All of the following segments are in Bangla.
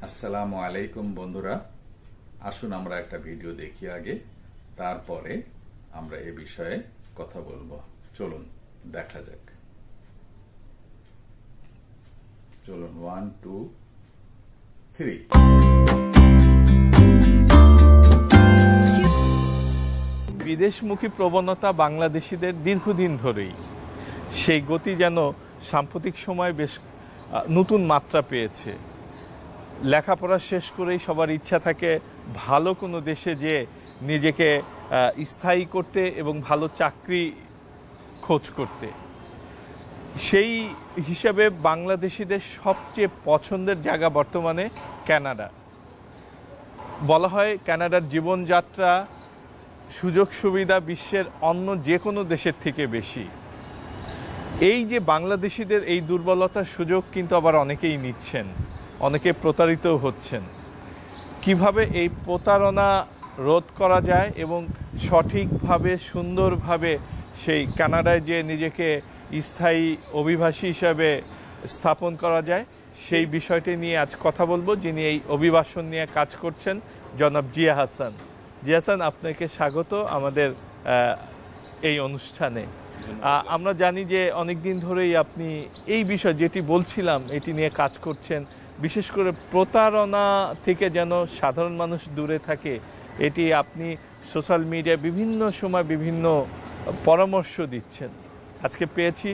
আসসালামু আলাইকুম বন্ধুরা, আসুন আমরা একটা ভিডিও দেখি আগে, তারপরে আমরা এ বিষয়ে কথা বলবো। চলুন দেখা যাক। চলুন 1 2 3। বিদেশমুখী প্রবণতা বাংলাদেশিদের দীর্ঘদিন ধরেই, সেই গতি যেন সাম্প্রতিক সময় বেশ নতুন মাত্রা পেয়েছে। লেখাপড়া শেষ করেই সবার ইচ্ছা থাকে ভালো কোনো দেশে যে নিজেকে স্থায়ী করতে এবং ভালো চাকরি খোঁজ করতে। সেই হিসাবে বাংলাদেশিদের সবচেয়ে পছন্দের জায়গা বর্তমানে কানাডা। বলা হয় কানাডার জীবনযাত্রা, সুযোগ সুবিধা বিশ্বের অন্য যে কোনো দেশের থেকে বেশি। এই যে বাংলাদেশিদের এই দুর্বলতার সুযোগ কিন্তু আবার অনেকেই নিচ্ছেন, অনেকে প্রতারিতও হচ্ছেন। কিভাবে এই প্রতারণা রোধ করা যায় এবং সঠিকভাবে সুন্দরভাবে সেই কানাডায় যে নিজেকে স্থায়ী অভিবাসী হিসাবে স্থাপন করা যায়, সেই বিষয়টি নিয়ে আজ কথা বলবো। যিনি এই অভিবাসন নিয়ে কাজ করছেন, জনাব জিয়া হাসান। জিয়া হাসান, আপনাকে স্বাগত আমাদের এই অনুষ্ঠানে। আমরা জানি যে অনেকদিন ধরেই আপনি এই বিষয় যেটি বলছিলাম এটি নিয়ে কাজ করছেন, বিশেষ করে প্রতারণা থেকে যেন সাধারণ মানুষ দূরে থাকে, এটি আপনি সোশ্যাল মিডিয়ায় বিভিন্ন সময় বিভিন্ন পরামর্শ দিচ্ছেন। আজকে পেয়েছি,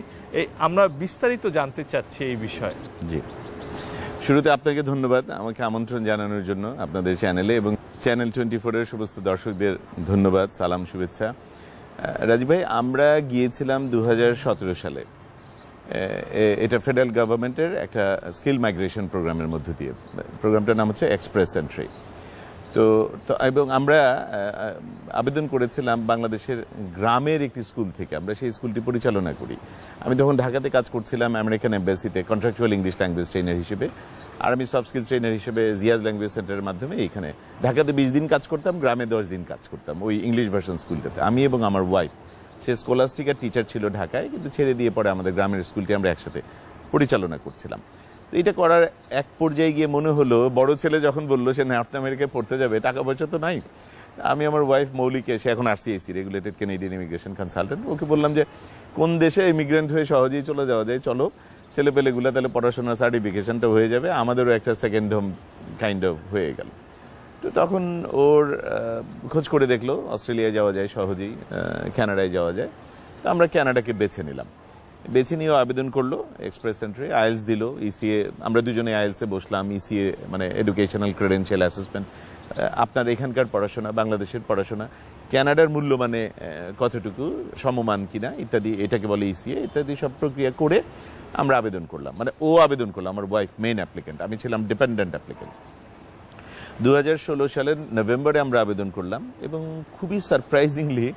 আমরা বিস্তারিত জানতে চাচ্ছি এই বিষয়ে। জি, শুরুতে আপনাকে ধন্যবাদ আমাকে আমন্ত্রণ জানানোর জন্য আপনাদের চ্যানেলে, এবং চ্যানেল 24-এর সমস্ত দর্শকদের ধন্যবাদ, সালাম, শুভেচ্ছা। রাজীব ভাই, আমরা গিয়েছিলাম 2017 সালে। এটা ফেডারেল গভর্নমেন্টের একটা স্কিল মাইগ্রেশন প্রোগ্রামের মধ্য দিয়ে। প্রোগ্রামটার নাম হচ্ছে এক্সপ্রেস এন্ট্রি। তো এবং আমরা আবেদন করেছিলাম বাংলাদেশের গ্রামের একটি স্কুল থেকে। আমরা সেই স্কুলটি পরিচালনা করি। আমি তখন ঢাকাতে কাজ করছিলাম আমেরিকান এম্বাসিতে কন্ট্রাকচুয়াল ইংলিশ ল্যাঙ্গুয়েজ ট্রেনার হিসেবে, আর আমি সফট স্কিলস ট্রেনার হিসেবে জিয়াজ ল্যাঙ্গুয়েজ সেন্টারের মাধ্যমে এখানে ঢাকাতে 20 দিন কাজ করতাম, গ্রামে 10 দিন কাজ করতাম ওই ইংলিশ ভার্সন স্কুলটাতে। আমি এবং আমার ওয়াইফ, সে স্কলাস্টিকার টিচার ছিল ঢাকায়, কিন্তু ছেড়ে দিয়ে পরে আমাদের গ্রামের স্কুলটি আমরা একসাথে পরিচালনা করছিলাম। তো এটা করার এক পর্যায়ে গিয়ে মনে হলো, বড় ছেলে যখন বললো সে নর্থ আমেরিকায় পড়তে যাবে, টাকা পয়সা তো নাই। আমি আমার ওয়াইফ মৌলিকে, সে এখন RCIC regulated Canadian immigration consultant, okay বললাম যে কোন দেশে ইমিগ্রেন্ট হয়ে সহজেই চলে যাওয়া যায়, চলো ছেলে পেলেগুলা, তাহলে পড়াশোনার সার্টিফিকেশনটা হয়ে যাবে, আমাদেরও একটা সেকেন্ড হোম কাইন্ড অফ হয়ে গেল। তো তখন ওর খোঁজ করে দেখলো অস্ট্রেলিয়া যাওয়া যায় সহজেই, কানাডায় যাওয়া যায়। তো আমরা কানাডাকে বেছে নিলাম। বেছে নিয়েও আবেদন করলো এক্সপ্রেস এন্ট্রি, আইএলস দিল, ইসিএ, আমরা দুজনে আইএলসে বসলাম, ইসিএ মানে এডুকেশনাল ক্রেডেনশিয়াল অ্যাসেসমেন্ট, আপনার এখানকার পড়াশোনা, বাংলাদেশের পড়াশোনা, কানাডার মূল্য মানে কতটুকু সমমান কিনা ইত্যাদি, এটাকে বলে ইসিএ ইত্যাদি, সব প্রক্রিয়া করে আমরা আবেদন করলাম। মানে ও আবেদন করলো, আমার ওয়াইফ মেইন অ্যাপ্লিকেন্ট, আমি ছিলাম ডিপেন্ডেন্ট অ্যাপ্লিকেন্ট। 2016 সালের নভেম্বরে আমরা আবেদন করলাম, এবং খুবই সারপ্রাইজিংলি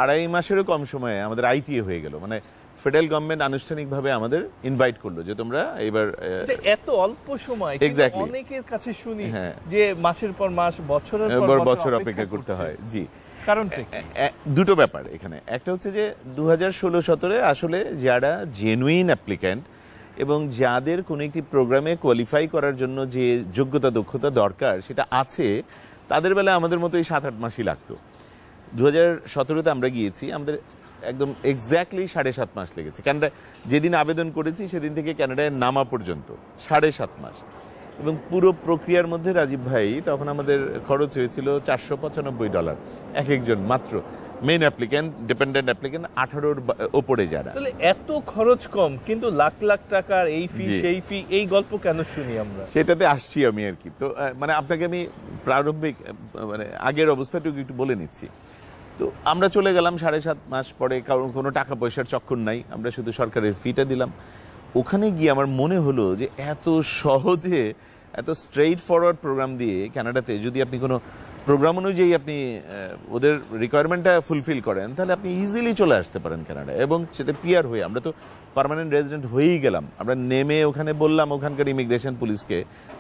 2.5 মাসেরও কম সময়ে আমাদের আইটিএ হয়ে গেল। মানে ফেডারেল গভর্নমেন্ট আনুষ্ঠানিকভাবে আমাদের ইনভাইট করলো যে তোমরা এবার, এত অল্প সময়, এক্স্যাক্টলি, অনেকের কাছে শুনি যে মাসের পর মাস, বছরের পর বছর অপেক্ষা করতে হয়। জি, কারণ দুটো ব্যাপার এখানে। একটা হচ্ছে যে 2016-17 আসলে যারা জেনুইন অ্যাপ্লিক্যান্ট এবং যাদের কোনো একটি প্রোগ্রামে কোয়ালিফাই করার জন্য যে যোগ্যতা দক্ষতা দরকার সেটা আছে, তাদের বেলায় আমাদের মতো এই 7-8 মাসই লাগতো। 2017-তে আমরা গিয়েছি, আমাদের একদম এক্স্যাক্টলি 7.5 মাস লেগেছে। কানাডায় যেদিন আবেদন করেছি সেদিন থেকে কানাডায় নামা পর্যন্ত 7.5 মাস। এবং পুরো প্রক্রিয়ার মধ্যে রাজীব ভাই তখন আমাদের খরচ হয়েছিল $495 এক একজন, মাত্র মেইন অ্যাপ্লিক্যান্ট, ডিপেন্ডেন্ট অ্যাপ্লিক্যান্ট 18-র ওপরে যারা। তাহলে এত খরচ কম, কিন্তু লাখ লাখ টাকার এই ফি সেই ফি, এই গল্প কেন শুনি আমরা? সেটাতে আসছি আমি আর কি। তো মানে আপনাকে আমি প্রারম্ভিক মানে আগের অবস্থাটুকু একটু বলে নিচ্ছি। তো আমরা চলে গেলাম 7.5 মাস পরে, কারণ কোনো টাকা পয়সার চক্কর নাই, আমরা শুধু সরকারের ফিটা দিলাম। ওখানে গিয়ে আমার মনে হলো যে এত সহজে, এত স্ট্রেইট ফরওয়ার্ড প্রোগ্রাম দিয়ে কানাডাতে যদি আপনি কোনো প্রোগ্রাম অনুযায়ী আপনি ওদের রিকোয়ারমেন্টটা ফুলফিল করেন, তাহলে আপনি ইজিলি চলে আসতে পারেন কানাডায়, এবং সেটা পিআর হয়ে। আমরা তো পার্মানেন্ট রেজিডেন্ট হয়েই গেলাম। আমরা নেমে ওখানে বললাম ওখানকার ইমিগ্রেশন পুলিশকে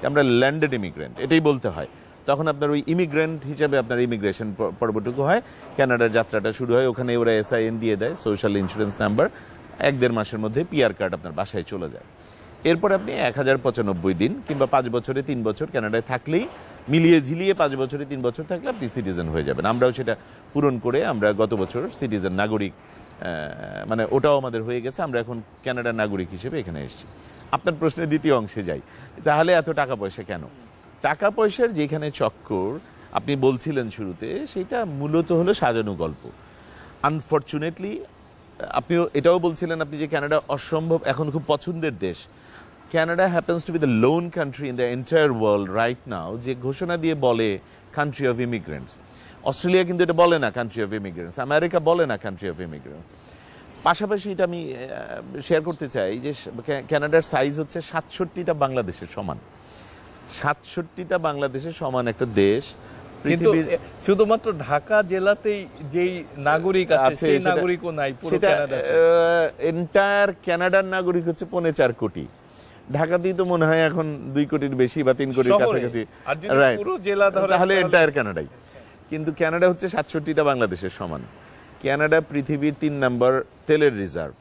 আমরা ল্যান্ডেড ইমিগ্রেন্ট, এটাই বলতে হয়। তখন আপনার ওই ইমিগ্রেন্ট হিসেবে আপনার ইমিগ্রেশন পর্বটুকু হয়, কানাডার যাত্রাটা শুরু হয়। ওখানে ওরা SIN দিয়ে দেয়, সোশ্যাল ইন্স্যুরেন্স নাম্বার, 1-1.5 মাসের মধ্যে পিআর কার্ড আপনার বাসায় চলে যায়। এরপর আপনি 1095 দিন কিংবা 5 বছরে 3 বছর কানাডায় থাকলেই মিলিয়ে ঝিলিয়ে 5 বছরে 3 বছর থাকলে আপনি সিটিজেন হয়ে যাবেন। আমরাও সেটা পূরণ করে আমরা গত বছর সিটিজেন নাগরিক, মানে ওটাও আমাদের হয়ে গেছে। আমরা এখন কানাডার নাগরিক হিসেবে এখানে এসেছি। আপনার প্রশ্নের দ্বিতীয় অংশে যাই, তাহলে এত টাকা পয়সা কেন? টাকা পয়সার যেখানে চক্কর আপনি বলছিলেন শুরুতে, সেটা মূলত হলো সাজানো গল্প। আনফরচুনেটলি আপনিও এটাও বলছিলেন আপনি যে কানাডা অসম্ভব এখন খুব পছন্দের দেশ। Canada happens to be the lone country in the entire world right now যে ঘোষণা দিয়ে বলে কান্ট্রি অফ ইমিগ্রেন্টস। অস্ট্রেলিয়া কিন্তু এটা বলে না কান্ট্রি অফ ইমিগ্রেন্টস, আমেরিকা বলে না কান্ট্রি অফ ইমিগ্রেন্টস। পাশাপাশি এটা আমি শেয়ার করতে চাই যে কানাডার সাইজ হচ্ছে 67টা বাংলাদেশের সমান। 67টা বাংলাদেশের সমান একটা দেশ। কিন্তু শুধুমাত্র ঢাকা জেলাতেই যেই নাগরিক আছে সেই নাগরিকও নাই পুরো কানাডাতে। এন্টায়ার কানাডার নাগরিক হচ্ছে 4.25 কোটি। ঢাকাতেই তো মনে হয় এখন 2 কোটির বেশি বা 3 কোটির কাছাকাছি, তাহলে এন্টায়ার কানাডাই। কিন্তু কানাডা হচ্ছে 67টা বাংলাদেশের সমান। কানাডা পৃথিবীর 3 নম্বর তেলের রিজার্ভ,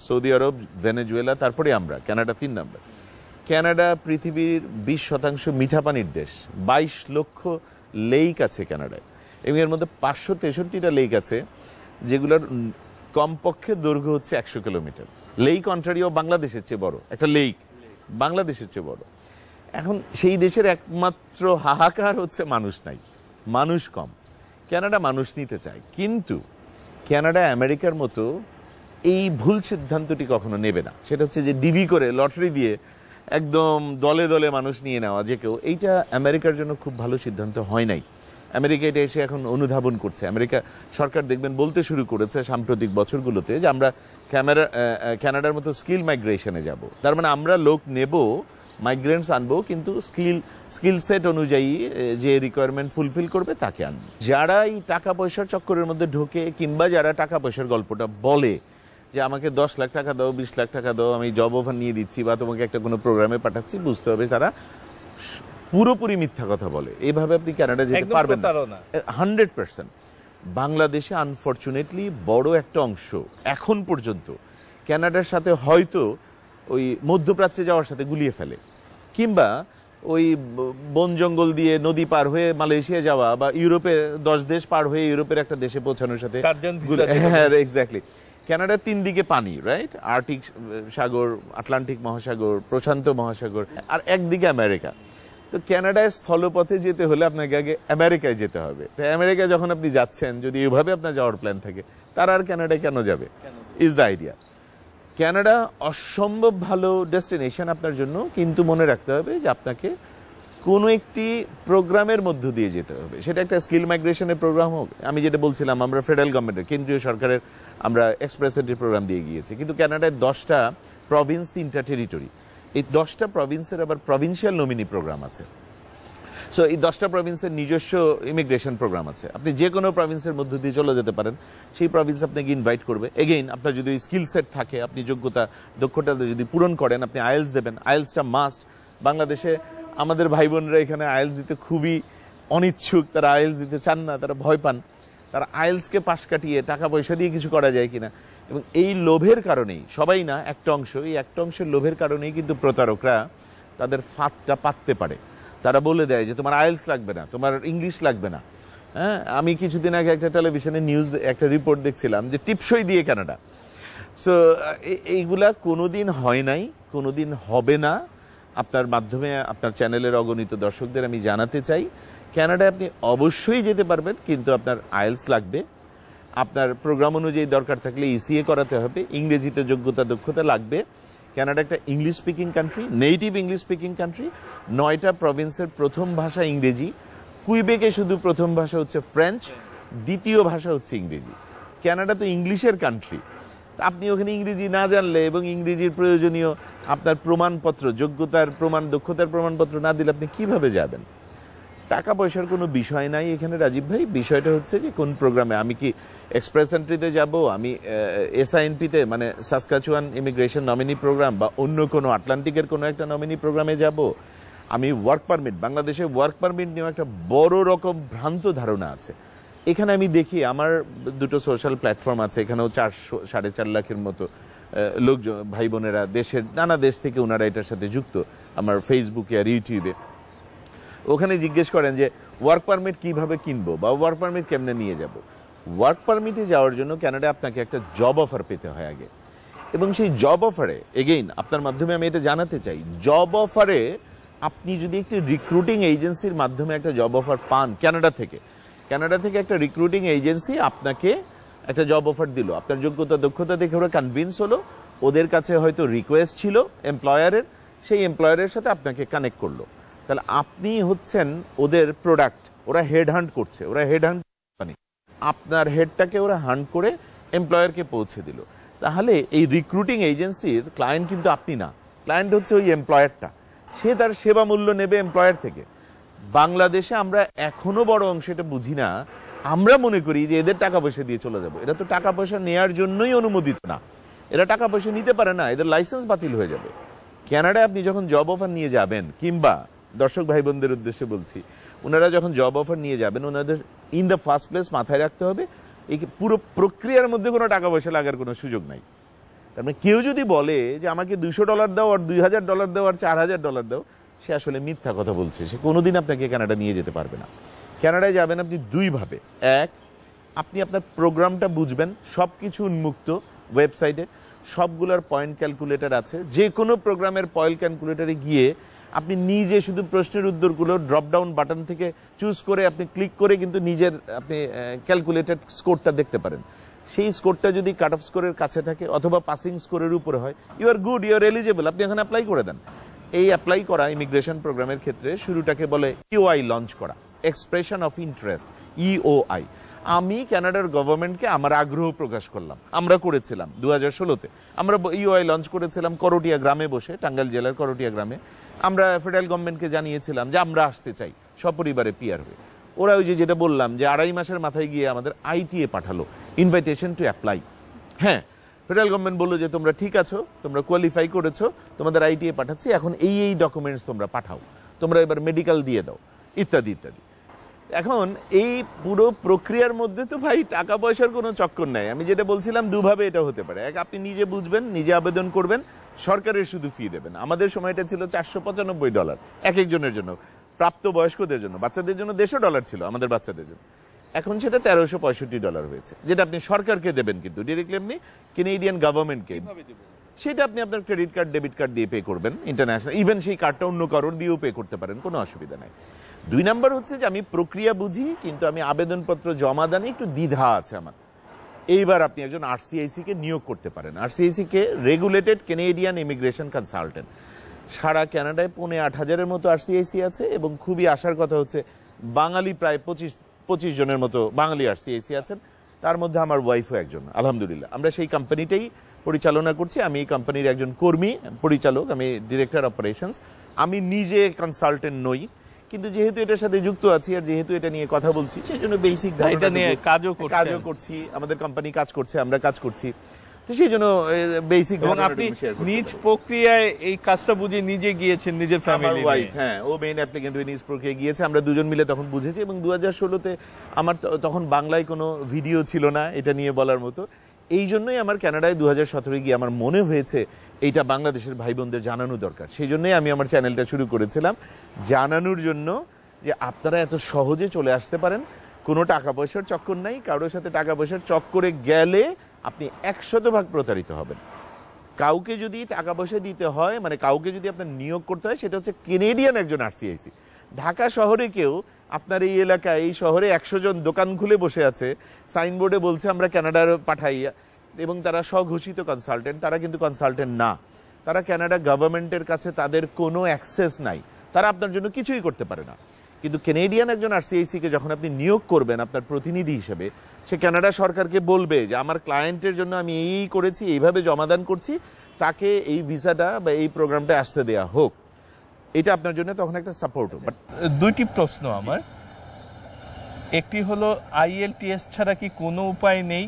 সৌদি আরব, ভেনেজুয়েলা, তারপরে আমরা। কানাডা 3 নম্বর। কানাডা পৃথিবীর 20% মিঠা পানির দেশ। 22 লক্ষ লেক আছে কানাডায়, এবং এর মধ্যে 563টা লেক আছে যেগুলোর কমপক্ষে দৈর্ঘ্য হচ্ছে 100 কিলোমিটার। লেক অন্টারিও বাংলাদেশের চেয়ে বড় একটা লেক, বাংলাদেশের চেয়ে বড়। এখন সেই দেশের একমাত্র হাহাকার হচ্ছে মানুষ নাই, মানুষ কম। কানাডা মানুষ নিতে চায়, কিন্তু কানাডা আমেরিকার মতো এই ভুল সিদ্ধান্তটি কখনো নেবে না। সেটা হচ্ছে যে ডিবি করে লটারি দিয়ে একদম দলে দলে মানুষ নিয়ে নেওয়া যে কেউ, এইটা আমেরিকার জন্য খুব ভালো সিদ্ধান্ত হয় নাই। আমেরিকা এটা এসে এখন অনুধাবন করছে। আমেরিকা সরকার দেখবেন বলতে শুরু করেছে সাম্প্রতিক বছরগুলোতে যে আমরা কানাডার মতো স্কিল মাইগ্রেশনে যাব। তার মানে আমরা লোক নেব, মাইগ্রেন্টস আনবো, কিন্তু স্কিল সেট অনুযায়ী যে রিকোয়ারমেন্ট ফুলফিল করবে তাকে আনবো। যারা এই টাকা পয়সার চক্করের মধ্যে ঢোকে কিংবা যারা টাকা পয়সার গল্পটা বলে যে আমাকে 10 লাখ টাকা দাও, 20 লাখ টাকা দাও, আমি জব অফার নিয়ে দিচ্ছি বা তোমাকে একটা কোনো প্রোগ্রামে পাঠাচ্ছি, বুঝতে হবে তারা পুরোপুরি মিথ্যা কথা বলে। এইভাবে আপনি কানাডা যেতে পারবেন না 100%। বাংলাদেশে আনফরচুনেটলি বড় একটা অংশ এখন পর্যন্ত কানাডার সাথে হয়তো ওই মধ্যপ্রাচ্যে যাওয়ার সাথে গুলিয়ে ফেলে, কিংবা ওই বন জঙ্গল দিয়ে নদী পার হয়ে মালয়েশিয়া যাওয়া বা ইউরোপে 10 দেশ পার হয়ে ইউরোপের একটা দেশে পৌঁছানোর সাথে। হ্যাঁ, এক্স্যাক্টলি। কানাডার 3 দিকে পানি, রাইট? আর্কটিক সাগর, আটলান্টিক মহাসাগর, প্রশান্ত মহাসাগর, আর একদিকে আমেরিকা। তো কানাডায় স্থলপথে যেতে হলে আপনাকে আগে আমেরিকায় যেতে হবে। তো আমেরিকায় যখন আপনি যাচ্ছেন, যদি এভাবে আপনার যাওয়ার প্ল্যান থাকে, তারা আর কানাডায় কেন যাবে? Is the idea. কানাডা অসম্ভব ভালো ডেস্টিনেশন আপনার জন্য, কিন্তু মনে রাখতে হবে যে আপনাকে কোনো একটি প্রোগ্রামের মধ্য দিয়ে যেতে হবে। সেটা একটা স্কিল মাইগ্রেশনের প্রোগ্রাম হোক। আমি যেটা বলছিলাম, আমরা ফেডারেল গভর্নমেন্টের, কেন্দ্রীয় সরকারের আমরা এক্সপ্রেস এন্ট্রি প্রোগ্রাম দিয়ে গিয়েছি। কিন্তু কানাডায় 10টা প্রভিন্স, 3টা টেরিটরি। এই 10টা প্রভিন্সের আবার প্রভিন্সিয়াল নমিনি প্রোগ্রাম আছে। সো এই 10টা প্রভিন্সের নিজস্ব ইমিগ্রেশন প্রোগ্রাম আছে। আপনি যে কোনো প্রভিন্সের মধ্য দিয়ে চলে যেতে পারেন, সেই প্রভিন্স আপনাকে ইনভাইট করবে। এগেইন, আপনার যদি স্কিল সেট থাকে, আপনি দক্ষতা যদি পূরণ করেন, আপনি আইএলস দেবেন। আইএলসটা মাস্ট। বাংলাদেশে আমাদের ভাই বোনরা এখানে আইএলস দিতে খুবই অনিচ্ছুক, তারা আইএলস দিতে চান না, তারা ভয় পান। তারা আইএলসকে পাশ কাটিয়ে টাকা পয়সা দিয়ে কিছু করা যায় কিনা, এবং এই লোভের কারণেই, সবাই না, একটা অংশ, এই একটা অংশের লোভের কারণেই কিন্তু প্রতারকরা তাদের ফাঁদটা পাততে পারে। তারা বলে দেয় যে তোমার আইএলস লাগবে না, তোমার ইংলিশ লাগবে না। হ্যাঁ, আমি কিছুদিন আগে একটা টেলিভিশনে নিউজ, একটা রিপোর্ট দেখছিলাম যে টিপসই দিয়ে কানাডা। সো এইগুলা কোনোদিন হয় নাই, কোনোদিন হবে না। আপনার মাধ্যমে আপনার চ্যানেলের অগণিত দর্শকদের আমি জানাতে চাই, কানাডায় আপনি অবশ্যই যেতে পারবেন, কিন্তু আপনার আইএলস লাগবে। আপনার প্রোগ্রাম অনুযায়ী দরকার থাকলে ইসিএ করাতে হবে। ইংরেজিতে যোগ্যতা, দক্ষতা লাগবে। কানাডা একটা English speaking country, native English speaking country. 9টা প্রভিন্সের প্রথম ভাষা ইংরেজি। কুইবেকে শুধু প্রথম ভাষা হচ্ছে ফ্রেঞ্চ, দ্বিতীয় ভাষা হচ্ছে ইংরেজি। কানাডা তো ইংলিশের কান্ট্রি। আপনি ওখানে ইংরেজি না জানলে এবং ইংরেজির প্রয়োজনীয় আপনার প্রমাণপত্র, যোগ্যতার প্রমাণ, দক্ষতার প্রমাণপত্র না দিলে আপনি কিভাবে যাবেন? টাকা পয়সার কোনো বিষয় নাই এখানে রাজীব ভাই। বিষয়টা হচ্ছে যে কোন প্রোগ্রামে, আমি কি এক্সপ্রেস এন্ট্রিতে যাব, আমি এসআইএনপিতে মানে সাসকাচুয়ান ইমিগ্রেশন নমিনি প্রোগ্রাম বা অন্য কোনো আটলান্টিকের কোনো একটা নমিনি প্রোগ্রামে যাব, আমি ওয়ার্ক পারমিট, বাংলাদেশে ওয়ার্ক পারমিট নিয়ে একটা বড় রকম ভ্রান্ত ধারণা আছে। এখানে আমি দেখি আমার 2টো সোশ্যাল প্ল্যাটফর্ম আছে, এখানেও 400-4.5 লাখের মতো লোকজন ভাই বোনেরা দেশের নানা দেশ থেকে ওনারা এটার সাথে যুক্ত আমার ফেসবুকে আর ইউটিউবে, ওখানে জিজ্ঞেস করেন যে ওয়ার্ক পারমিট কিভাবে কিনবো বা ওয়ার্ক পারমিট কেমনে নিয়ে যাব। ওয়ার্ক পারমিটে যাওয়ার জন্য কানাডায় আপনাকে একটা জব অফার পেতে হয় আগে, এবং সেই জব অফারে এগেইন আপনার মাধ্যমে আমি এটা জানাতে চাই, জব অফারে আপনি যদি একটি রিক্রুটিং এজেন্সির মাধ্যমে একটা জব অফার পান কানাডা থেকে একটা রিক্রুটিং এজেন্সি আপনাকে একটা জব অফার দিল, আপনার যোগ্যতা দক্ষতা দেখে ওরা কনভিন্স হলো, ওদের কাছে হয়তো রিকোয়েস্ট ছিল এমপ্লয়ারের, সেই এমপ্লয়ারের সাথে আপনাকে কানেক্ট করলো, তাহলে আপনি হচ্ছেন ওদের প্রোডাক্ট। ওরা হেড হান্ট করছে, আপনার হেডটাকে ওরা হান্ট করে এমপ্লয়ারকে পৌঁছে দিল। তাহলে এই রিক্রুটিং এজেন্সির ক্লায়েন্ট কিন্তু আপনি না, ক্লায়েন্ট হচ্ছে ওই এমপ্লয়ারটা, সে তার সেবা মূল্য নেবে এমপ্লয়ার থেকে। বাংলাদেশে আমরা এখনো বড় অংশ এটা বুঝি না, আমরা মনে করি যে এদের টাকা পয়সা দিয়ে চলে যাবো। এরা তো টাকা পয়সা নেওয়ার জন্যই অনুমোদিত না, এরা টাকা পয়সা নিতে পারে না, এদের লাইসেন্স বাতিল হয়ে যাবে। কানাডায় আপনি যখন জব অফার নিয়ে যাবেন, কিংবা দর্শক ভাই বোনদের উদ্দেশ্যে বলছি, ওনারা যখন জব অফার নিয়ে যাবেন, ওনাদের ইন দ্য ফার্স্ট প্লেস মাথায় রাখতে হবে এই পুরো প্রক্রিয়ার মধ্যে কোনো টাকা পয়সা লাগার কোনো সুযোগ নাই। তার মানে কেউ যদি বলে যে আমাকে $200 দাও আর $2000 দাও আর $4000 দাও, সে আসলে মিথ্যা কথা বলছে, সে কোনোদিন আপনাকে কানাডা নিয়ে যেতে পারবে না। কানাডায় যাবেন আপনি দুই ভাবে, এক, আপনি আপনার প্রোগ্রামটা বুঝবেন, সবকিছু উন্মুক্ত ওয়েবসাইটে, সবগুলোর পয়েন্ট ক্যালকুলেটর আছে, যে কোনো প্রোগ্রামের পয়েন্ট ক্যালকুলেটরে গিয়ে আপনি নিজে শুধু প্রশ্নের উত্তরগুলো ড্রপ ডাউন বাটন থেকে চুজ করে আপনি ক্লিক করে কিন্তু নিজের আপনি ক্যালকুলেটেড স্কোরটা দেখতে পারেন। সেই স্কোরটা যদি কাট অফ স্কোরের কাছে থাকে অথবা পাসিং স্কোরের উপরে হয়, you are good, you are eligible, আপনি এখন অ্যাপ্লাই করে দেন। এই অ্যাপ্লাই করা ইমিগ্রেশন প্রোগ্রামের ক্ষেত্রে শুরুটাকে বলে ইওআই লঞ্চ করা, এক্সপ্রেশন অফ ইন্টারেস্ট, ইওআই। আমি কানাডার গভর্নমেন্টকে আমার আগ্রহ প্রকাশ করলাম, আমরা করেছিলাম 2016-তে, আমরা ইওআই লঞ্চ করেছিলাম করটিয়া গ্রামে বসে, টাঙ্গাইল জেলার করটিয়া গ্রামে। আমরা ফেডারেল গভর্নমেন্টকে জানিয়েছিলাম যে আমরা আসতে চাই সপরিবারে পিআর হয়ে। ওরা ওই যেটা বললাম যে 2.5 মাসের মাথায় গিয়ে আমাদের আইটিএ পাঠালো, ইনভাইটেশন টু অ্যাপ্লাই। হ্যাঁ, ফেডারেল গভর্নমেন্ট বললো যে তোমরা ঠিক আছো, তোমরা কোয়ালিফাই করেছো, তোমাদের আইটিএ পাঠাচ্ছি, এখন এই ডকুমেন্টস তোমরা পাঠাও, তোমরা এবার মেডিকেল দিয়ে দাও, ইত্যাদি ইত্যাদি। এখন এই পুরো প্রক্রিয়ার মধ্যে তো ভাই টাকা পয়সার কোনো চক্কর নাই। আমি যেটা বলছিলাম দুভাবে এটা হতে পারে, এক, আপনি নিজে বুঝবেন, নিজে আবেদন করবেন, সরকারের শুধু ফি দেবেন। আমাদের সময়টা ছিল $495 এক একজনের জন্য, প্রাপ্ত বয়স্কদের জন্য, বাচ্চাদের জন্য $150 ছিল আমাদের বাচ্চাদের জন্য, এখন সেটা $1365 হয়েছে, যেটা আপনি সরকারকে দেবেন, কিন্তু ডিরেক্টলি আপনি কেনেডিয়ান গভর্নমেন্টকে। সেটা আপনি আপনার ক্রেডিট কার্ড ডেবিট কার্ড দিয়ে পে করবেন, ইন্টারন্যাশনাল, ইভেন সেই কার্ডটা অন্য কারোর দিয়েও পে করতে পারেন, কোনো অসুবিধা নাই। 2 নাম্বার হচ্ছে যে আমি প্রক্রিয়া বুঝি, কিন্তু আমি আবেদনপত্র জমা দানে একটু দ্বিধা আছে আমার। এইবার আপনি একজন আরসিআইসি কে নিয়োগ করতে পারেন। আরসিআইসি কে রেগুলেটেড কেনেডিয়ান ইমিগ্রেশন কনসালটেন্ট। সারা কানাডায় 5,000-8,000-এর মতো আরসিআইসি আছে, এবং খুবই আশার কথা হচ্ছে বাঙালি প্রায় 25 জনের মতো বাঙালি আরসিআইসি আছেন, তার মধ্যে আমার ওয়াইফও একজন, আলহামদুলিল্লাহ। আমরা সেই কোম্পানিটাই পরিচালনা করছি, আমি এই কোম্পানির একজন কর্মী, পরিচালক, আমি ডিরেক্টর অপারেশনস। আমি নিজে কনসালটেন্ট নই, কিন্তু যেহেতু এটার সাথে যুক্ত আছি আর যেহেতু এটা নিয়ে কথা বলছি, সেই জন্য বেসিক এটা নিয়ে কাজও করছি, আমাদের কোম্পানি কাজ করছে, আমরা কাজ করছি, তো সেই জন্য বেসিক। এবং আপনি নিজ প্রক্রিয়ায় এই কাজটা বুঝে নিজে গিয়েছেন, নিজের ফ্যামিলি ওয়াইফ, হ্যাঁ, ও মেইন অ্যাপ্লিকেন্ট হয়ে নিজ প্রক্রিয়ায় গিয়েছে, আমরা দুজন মিলে তখন বুঝেছি। এবং 2016-তে আমার তখন বাংলায় কোনো ভিডিও ছিল না এটা নিয়ে বলার মতো, এই জন্যই আমার কানাডায় 2017 গিয়ে আমার মনে হয়েছে এইটা বাংলাদেশের ভাই বোনদের জানানো দরকার। সেই জন্যই আমি আমার চ্যানেলটা শুরু করেছিলাম, জানানোর জন্য যে আপনারা এত সহজে চলে আসতে পারেন, কোনো টাকা পয়সার চক্কর নাই, কারোর সাথে টাকা পয়সার চক্করে গেলে আপনি 100% প্রতারিত হবেন। কাউকে যদি টাকা পয়সা দিতে হয়, মানে কাউকে যদি আপনার নিয়োগ করতে হয়, সেটা হচ্ছে কেনেডিয়ান একজন আরসিআইসি। ঢাকা শহরে কেউ আপনার এই এলাকায়, এই শহরে 100 জন দোকান খুলে বসে আছে, সাইনবোর্ডে বলছে আমরা কানাডার পাঠাই, এবং তারা স্বঘোষিত কনসালটেন্ট, তারা কিন্তু কনসালটেন্ট না, তারা কানাডা গভর্নমেন্টের কাছে তাদের কোনো অ্যাক্সেস নাই, তারা আপনার জন্য কিছুই করতে পারে না। কিন্তু কেনেডিয়ান একজন আরসিআইসি কে যখন আপনি নিয়োগ করবেন আপনার প্রতিনিধি হিসেবে, সে কানাডা সরকারকে বলবে যে আমার ক্লায়েন্টের জন্য আমি এই করেছি, এইভাবে জমাদান করছি, তাকে এই ভিসাটা বা এই প্রোগ্রামটা আসতে দেয়া হোক, এটা আপনার জন্য তখন একটা সাপোর্ট। বাট 2টি প্রশ্ন আমার, একটি হলো আইএলটিএস ছাড়া কি কোনো উপায় নেই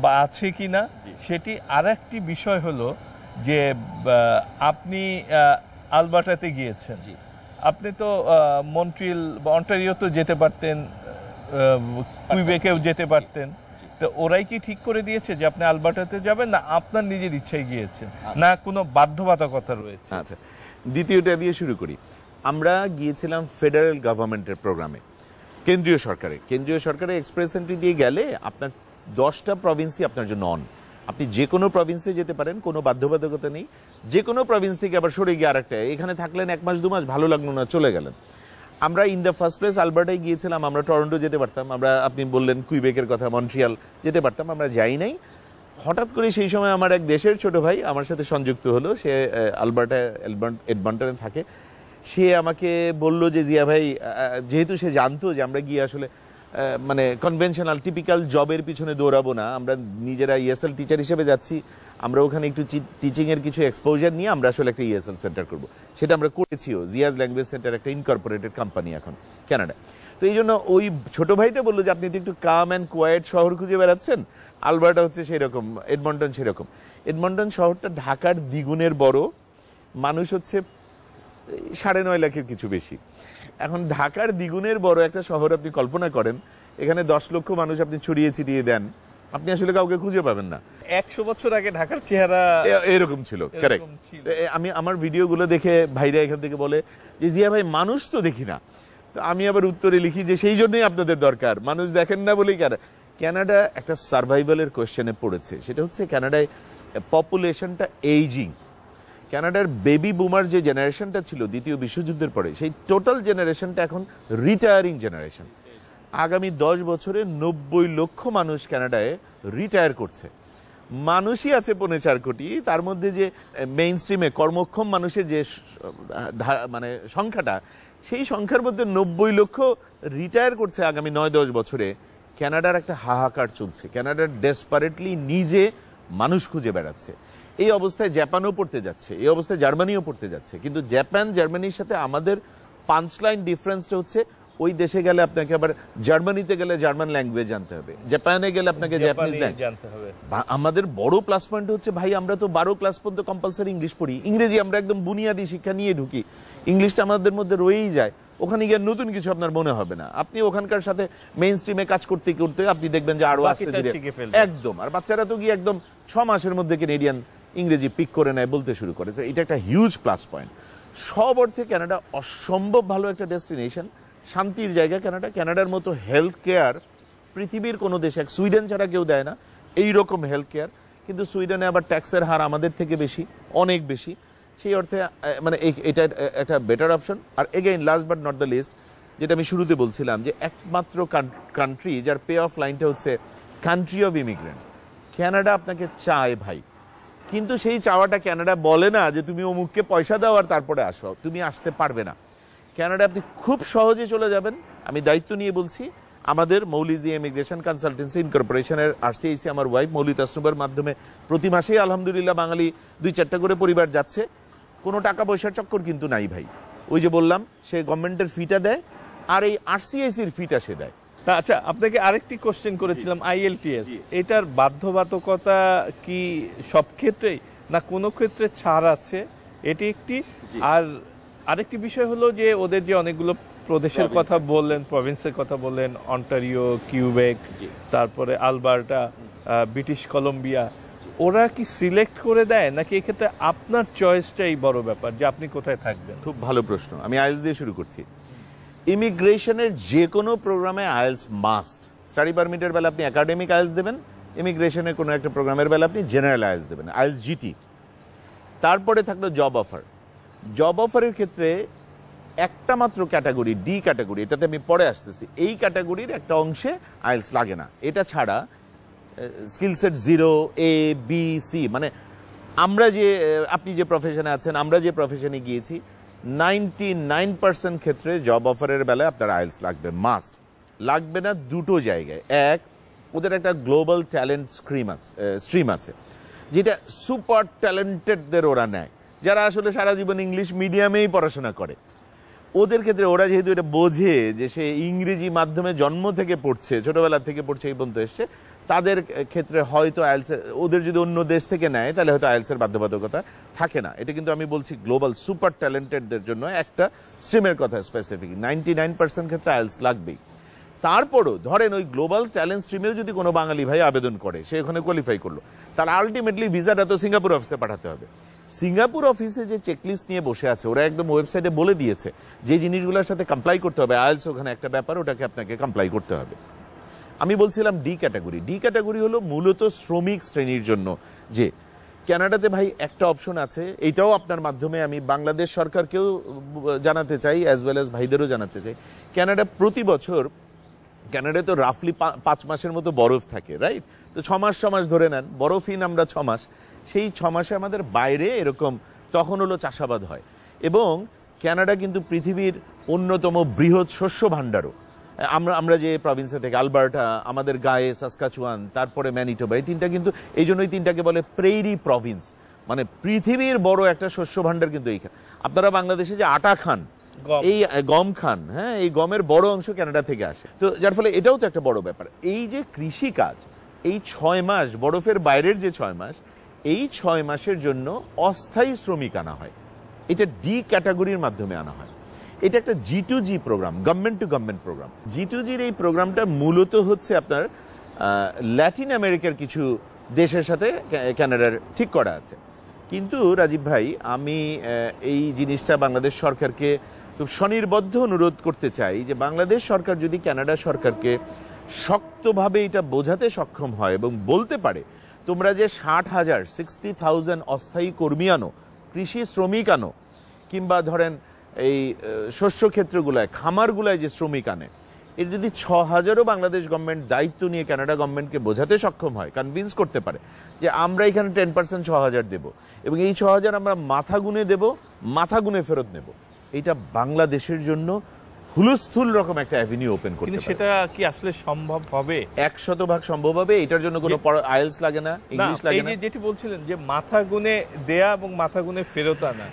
বা আছে কিনা সেটি, আর একটি বিষয় হলো যে আপনি আলবার্টাতে গিয়েছেন, আপনি তো মন্ট্রিল বা অন্টারিও তো যেতে পারতেন, কুইবেকেও যেতে পারতেন, তো ওরাই কি ঠিক করে দিয়েছে যে আপনি আলবার্টাতে যাবেন, না আপনার নিজের ইচ্ছায় গিয়েছেন, না কোনো বাধ্যবাধকতা রয়েছে? আচ্ছা, দ্বিতীয়টা দিয়ে শুরু করি। আমরা গিয়েছিলাম ফেডারেল গভর্নমেন্টের প্রোগ্রামে, কেন্দ্রীয় সরকারে এক্সপ্রেস এন্ট্রি দিয়ে গেলে আপনার 10টা প্রভিন্সই আপনার জন্য অন। আপনি যে কোনো প্রভিন্সে যেতে পারেন, কোনো বাধ্যবাধকতা নেই। যে কোনো প্রভিন্স থেকে আবার সরে গিয়ে আরেকটা, এখানে থাকলেন 1 মাস 2 মাস, ভালো লাগলো না, চলে গেলেন। আমরা ইন দ্য ফার্স্ট প্লেস আলবার্টায় গিয়েছিলাম, আমরা টরন্টো যেতে পারতাম, আমরা আপনি বললেন কুইবেকের কথা, মন্ট্রিয়াল যেতে পারতাম, আমরা যাই নাই। হঠাৎ করে সেই সময় আমার এক দেশের ছোট ভাই আমার সাথে সংযুক্ত হলো, সে আলবার্টা এডমন্টনে থাকে। সে আমাকে বলল যে জিয়া ভাই, যেহেতু সে জানতো যে আমরা গিয়ে আসলে মানে কনভেনশনাল টিপিক্যাল জবের পিছনে দৌড়াবো না, আমরা নিজেরা ইএসএল টিচার হিসেবে যাচ্ছি, আমরা ওখানে একটু টিচিং এর কিছু এক্সপোজার নিয়ে আমরা আসলে একটা ইএসএল সেন্টার করব। সেটা আমরা করেছিও, জিয়াজ ল্যাঙ্গুয়েজ সেন্টার একটা ইনকর্পোরেটেড কোম্পানি এখন কানাডা। তো এই জন্য ওই ছোট ভাইটা বললো যে আপনি তো একটু কাম অ্যান্ড কোয়াইট শহর খুঁজে বেড়াচ্ছেন, আলবার্টা হচ্ছে সেরকম, এডমন্টন সেরকম। এডমন্টন শহরটা ঢাকার দ্বিগুণের বড়, মানুষ হচ্ছে 9.5 লাখের কিছু বেশি। এখন ঢাকার দ্বিগুণের বড় একটা শহর আপনি কল্পনা করেন, এখানে 10 লক্ষ মানুষ আপনি ছড়িয়ে ছিটিয়ে দেন, আপনি আসলে কাউকে খুঁজে পাবেন না। 100 বছর আগে ঢাকার চেহারা এরকম ছিল, কারেক্ট। আমি আমার ভিডিওগুলো দেখে ভাইরা এখান থেকে বলে যে জিয়া ভাই মানুষ তো দেখি না, তো আমি আবার উত্তরে লিখি যে সেই জন্যই আপনাদের দরকার, মানুষ দেখেন না বলেই। কানাডা একটা সার্ভাইভালের কোয়েশ্চেনে পড়েছে, সেটা হচ্ছে কানাডায় পপুলেশনটা এইজিং। কানাডার বেবি বুমার যে জেনারেশনটা ছিল দ্বিতীয় বিশ্বযুদ্ধের পরে, সেই টোটাল জেনারেশনটা এখন রিটায়ারিং জেনারেশন। আগামী 10 বছরে 90 লক্ষ মানুষ কানাডায় রিটায়ার করছে। মানুষই আছে 4.5 কোটি, তার মধ্যে যে মেইন স্ট্রিমে কর্মক্ষম মানুষের যে মানে সংখ্যাটা, সেই সংখ্যার মধ্যে 90 লক্ষ রিটায়ার করছে আগামী 9-10 বছরে। কানাডার একটা হাহাকার চলছে, কানাডার ডেসপারেটলি নিজে মানুষ খুঁজে বেড়াচ্ছে। এই অবস্থায় জাপানও পড়তে যাচ্ছে, এই অবস্থায় জার্মানিও পড়তে যাচ্ছে। কিন্তু জাপান জার্মানির সাথে আমাদের 5 লাইন ডিফারেন্সটা হচ্ছে, ওই দেশে গেলে আপনাকে আবার জার্মানিতে গেলে জার্মান ল্যাঙ্গুয়েজ জানতে হবে, জাপানে গেলে আপনাকে জাপানিজ জানতে হবে। আমাদের বড় প্লাস পয়েন্ট হচ্ছে ভাই, আমরা তো 12 ক্লাস পর্যন্ত কম্পালসারি ইংলিশ পড়ি, ইংরেজি আমরা একদম বুনিয়াদী শিক্ষা নিয়ে ঢুকি, ইংলিশটা আমাদের মধ্যে রয়েই যায়। ওখানে গিয়ে নতুন কিছু আপনার মনে হবে না, আপনি ওখানকার সাথে মেইন স্ট্রিমে কাজ করতে করতে আপনি দেখবেন যে আরো আস্তে ধীরে একদম। আর বাচ্চারা তো গিয়ে একদম 6 মাসের মধ্যে কেনেডিয়ান ইংরেজি পিক করে নেয়, বলতে শুরু করে। এটা একটা হিউজ প্লাস পয়েন্ট। সব অর্থে কানাডা অসম্ভব ভালো একটা ডেস্টিনেশন, শান্তির জায়গা কানাডা। কানাডার মতো হেলথ কেয়ার পৃথিবীর কোনো দেশে, সুইডেন ছাড়া কেউ দেয় না এইরকম হেলথ কেয়ার। কিন্তু সুইডেনে আবার ট্যাক্সের হার আমাদের থেকে বেশি, অনেক বেশি। সেই অর্থে মানে এটা একটা বেটার অপশন। আর again last but not the least, যেটা আমি শুরুতে বলছিলাম, যে একমাত্র কান্ট্রি যার পে অফ লাইনটা হচ্ছে কান্ট্রি অফ ইমিগ্রেন্টস। কানাডা আপনাকে চায় ভাই, কিন্তু সেই চাওয়াটা কানাডা বলে না যে তুমি অমুককে পয়সা দাও আর তারপরে আসো, তুমি আসতে পারবে না। কানাডা আপনি খুব সহজে চলে যাবেন, আমি দায়িত্ব নিয়ে বলছি। আমাদের মৌলিজি ইমিগ্রেশন কনসালটেন্সি ইনকর্পোরেশনের আরসিআইসি আমার ওয়াইফ মৌলি তাসনুবার মাধ্যমে প্রতি মাসেই আলহামদুলিল্লাহ বাঙালি 2-4টা করে পরিবার যাচ্ছে। কোনো টাকা পয়সার চক্কর কিন্তু নাই ভাই। ওই যে বললাম, সে গভর্নমেন্টের ফিটা দেয় আর এই আরসিআইসির ফিটা সে দেয়। আচ্ছা, আপনাকে আরেকটি কোশ্চেন করেছিলাম, আইএলটিএস, এটার বাধ্যবাধকতা কি সব ক্ষেত্রেই, না কোনো ক্ষেত্রে ছাড় আছে? এটি একটি। আর আরেকটি বিষয় হলো যে ওদের যে অনেকগুলো প্রদেশের কথা বললেন, প্রভিন্সের কথা বললেন, অন্টারিও, কিউবেক, তারপরে আলবার্টা, ব্রিটিশ কলম্বিয়া, ওরা কি সিলেক্ট করে দেয় নাকি এক্ষেত্রে আপনার চয়েসটাই বড় ব্যাপার যে আপনি কোথায় থাকবেন? খুব ভালো প্রশ্ন। আমি আইএলস দিয়ে শুরু করছি। ইমিগ্রেশনের যে কোনো প্রোগ্রামে আইএলস মাস্ট। স্টাডি পারমিটের বেলা আপনি একাডেমিক আইএলস দেবেন, ইমিগ্রেশনের কোনো একটা প্রোগ্রামের বেলা আপনি জেনারেল আইএলস দেবেন, আইএলস জিটি। তারপরে থাকলো জব অফার। জব অফারের ক্ষেত্রে একটা মাত্র ক্যাটাগরি, ডি ক্যাটাগরি, এটাতে আমি পরে আসতেছি, এই ক্যাটাগরির একটা অংশে আইএলস লাগে না। এটা ছাড়া skill set 0, A, B, C, মানে আমরা যে, আপনি যে প্রফেশনে আছেন, আমরা যে প্রফেশনে গিয়েছি, 99% ক্ষেত্রে জব অফারের বেলায় আপনার আইএলস লাগবে, মাস্ট। লাগবে না দুটো জায়গায়। এক, ওদের একটা গ্লোবাল ট্যালেন্ট স্ট্রিম আছে, যেটা সুপার ট্যালেন্টেডদের ওরা নেয়, যারা আসলে সারা জীবন ইংলিশ মিডিয়ামেই পড়াশোনা করে। ওদের ক্ষেত্রে ওরা যেহেতু এটা বোঝে যে সে ইংরেজি মাধ্যমে জন্ম থেকে পড়ছে, ছোটবেলা থেকে পড়ছে, এই পর্যন্ত এসছে, তাদের ক্ষেত্রে হয়তো আইএলস, ওদের যদি অন্য দেশ থেকে নেয় তাহলে হয়তো আইএলসের বাধ্যবাধকতা থাকে না। এটা কিন্তু আমি বলছি গ্লোবাল সুপার ট্যালেন্টেডদের জন্য একটা স্ট্রিমের কথা স্পেসিফিক। 99% ক্ষেত্রে আইএলস লাগবেই। তারপরও ধরেন ওই গ্লোবাল ট্যালেন্ট স্ট্রিমেও যদি কোনো বাঙালি ভাই আবেদন করে, সে ওখানে কোয়ালিফাই করলো, তার আলটিমেটলি ভিসাটা তো সিঙ্গাপুর অফিসে পাঠাতে হবে। সিঙ্গাপুর অফিসে যে চেকলিস্ট নিয়ে বসে আছে, ওরা একদম ওয়েবসাইটে বলে দিয়েছে যে জিনিসগুলোর সাথে কমপ্লাই করতে হবে। আইএলটিএস ওখানে একটা ব্যাপার, ওটাকে আপনাকে কমপ্লাই করতে হবে। আমি বলছিলাম ডি ক্যাটাগরি। ডি ক্যাটাগরি হলো মূলত শ্রমিক শ্রেণীর জন্য। যে কানাডাতে ভাই একটা অপশন আছে, এটাও আপনার মাধ্যমে আমি বাংলাদেশ সরকারকেও জানাতে চাই, অ্যাজ ওয়েল অ্যাজ ভাইদেরও জানাতে চাই। কানাডা প্রতি বছর, কানাডায় তো রাফলি 5 মাসের মতো বরফ থাকে, রাইট? তো 6 মাস ধরে নেন, বরফহীন আমরা 6 মাস। সেই 6 মাসে আমাদের বাইরে এরকম তখন হলো চাষাবাদ হয়। এবং কানাডা কিন্তু পৃথিবীর অন্যতম বৃহৎ শস্য ভাণ্ডারও। আমরা যে প্রভিন্সে থেকে, আলবার্টা, আমাদের গায়ে, সাসকাচুয়ান, তারপরে ম্যানিটোবা, এই তিনটা কিন্তু এই জন্যই তিনটাকে বলে প্রেইরি প্রভিন্স, মানে পৃথিবীর বড় একটা শস্য ভাণ্ডার কিন্তু এইখানে। আপনারা বাংলাদেশে যে আটা খান, এই গম খান, হ্যাঁ, এই গমের বড় অংশ কানাডা থেকে আসে। তো যার ফলে এটাও তো একটা বড় ব্যাপার। এই যে কৃষি কাজ, এই 6 মাস, বরফের বাইরের যে 6 মাস, এই 6 মাসের জন্য অস্থায়ী শ্রমিক আনা হয়। এটা ডি ক্যাটাগরির মাধ্যমে আনা হয়। এটা একটা G2G program, government to government program. G2Gর এই প্রোগ্রামটা মূলত হচ্ছে আপনার ল্যাটিন আমেরিকার কিছু দেশের সাথে কানাডার ঠিক করা আছে। কিন্তু রাজীব ভাই, আমি এই জিনিসটা বাংলাদেশ সরকারকে খুব স্বনির্বদ্ধ অনুরোধ করতে চাই যে বাংলাদেশ সরকার যদি কানাডা সরকারকে শক্তভাবে এটা বোঝাতে সক্ষম হয় এবং বলতে পারে, তোমরা যে 60,000 অস্থায়ী কর্মী আনো, কৃষি শ্রমিক আনো, কিংবা ধরেন এই শস্য ক্ষেত্রগুলায়, খামারগুলায় যে শ্রমিক আনে, এর যদি 6,000ও বাংলাদেশ গভর্নমেন্ট দায়িত্ব নিয়ে কানাডা গভর্নমেন্টকে বোঝাতে সক্ষম হয়, কনভিন্স করতে পারে যে আমরা এখানে 10% 6,000 দেব এবং এই 6,000 আমরা মাথা গুনে দেব, মাথা গুনে ফেরত নেব, এটা বাংলাদেশের জন্য হুলস্থুল রকম একটা অ্যাভিনিউ ওপেন করতে পারে। সেটা কি আসলে সম্ভব হবে? 100% সম্ভব হবে। এটার জন্য কোনো আইএলটিএস লাগে না, ইংলিশ লাগে না। যেটি বলছিলেন যে মাথা গুনে দেয়া এবং মাথা গুনে ফেরত আনা,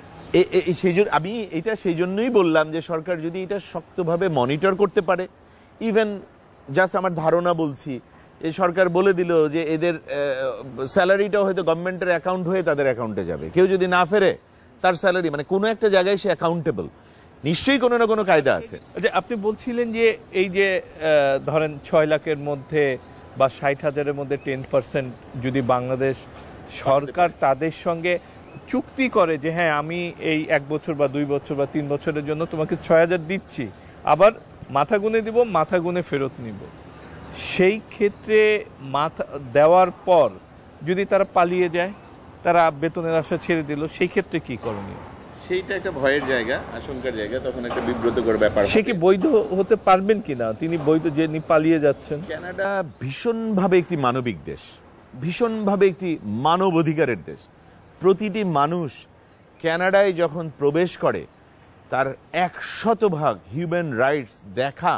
আমি এটা সেই জন্যই বললাম যে সরকার যদি এটা শক্তভাবে মনিটর করতে পারে, ইভেন জাস্ট আমার ধারণা বলছি, এই সরকার বলে দিল যে এদের স্যালারিটাও হয়তো গভর্নমেন্টের অ্যাকাউন্ট হয়ে তাদের অ্যাকাউন্টে যাবে, কেউ যদি না ফেরে তার স্যালারি, মানে কোনো একটা জায়গায় সে অ্যাকাউন্টেবল, নিশ্চয়ই কোনো না কোনো কায়দা আছে। আপনি বলছিলেন যে এই যে ধরেন 6 লাখের মধ্যে বা 60,000-এর মধ্যে 10% যদি বাংলাদেশ সরকার তাদের সঙ্গে চুক্তি করে যে হ্যাঁ আমি এই 1 বছর বা 2 বছর বা 3 বছরের জন্য তোমাকে 6,000 দিচ্ছি, আবার মাথা গুনে দিব, মাথা গুনে ফেরত নিব, সেই ক্ষেত্রে মাথা দেওয়ার পর যদি তারা পালিয়ে যায়, তারা বেতনের আশা ছেড়ে দিল, সেই ক্ষেত্রে কি করণীয়? সেইটা একটা ভয়ের জায়গা, আশঙ্কার জায়গা, তখন একটা বিব্রতকর ব্যাপার। সে কি বৈধ হতে পারবেন কিনা? তিনি বৈধ, যে পালিয়ে যাচ্ছেন। কানাডা ভীষণভাবে একটি মানবিক দেশ, ভীষণভাবে একটি মানব অধিকারের দেশ। প্রতিটি মানুষ কানাডায় যখন প্রবেশ করে তার 100% হিউম্যান রাইটস দেখা,